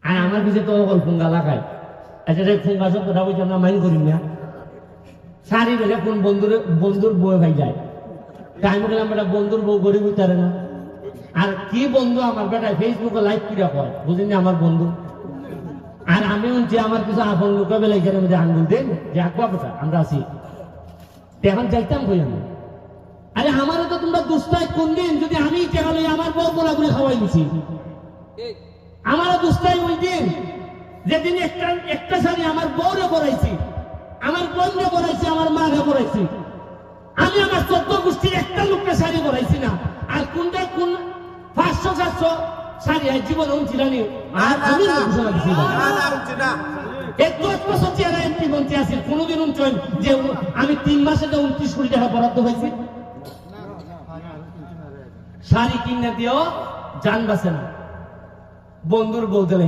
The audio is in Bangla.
আর আমার পিছিয়ে তো অকল ফুঙ্গা লাগায়। আচ্ছা ফুঙ্গা সব কথা বলছি আমরা মাইন্ড করি না। শাড়ি বেলে কোন বন্ধুর বউ ভাই যায়, আমি বললাম বেটা বন্ধুর বউ গরিব উঠারে না। আর কি বন্ধু আমার বেটা ফেসবুকে লাইভ কিরা কয় বুঝিনি আমার বন্ধু। আর আমি উনছি আমার কিছু আপন লোক বেলা এখানে মধ্যে আঙ্গুল দেন যে আকুয়া কথা আমরা আছি, এখন যাইতাম কই আমি। আরে আমারও তো তোমরা দুষ্টাই কোন দিন যদি আমি টেকা লই আমার বউ বলা করে খাওয়াই দিছি। আমারও দুষ্টাই ওই দিন যেদিন একটা শাড়ি আমার বউরে পরাইছি, আমার বোনরে পরাইছি, আমার মাকে পরাইছি। আমি আমার 14 গোষ্ঠীর একটা লোককে শাড়ি পরাইছি না। আর কোনটা কোন 500-700 শাড়ি জীবনে উনছিলানি ঘোষণা দিছি কোনদিন উনছেন যে আমি 3 মাসে 29 কোটি টাকা বরাদ্দ হয়েছি। শাড়ি কিনে দিও জান বাঁচে না, বন্ধুর বউ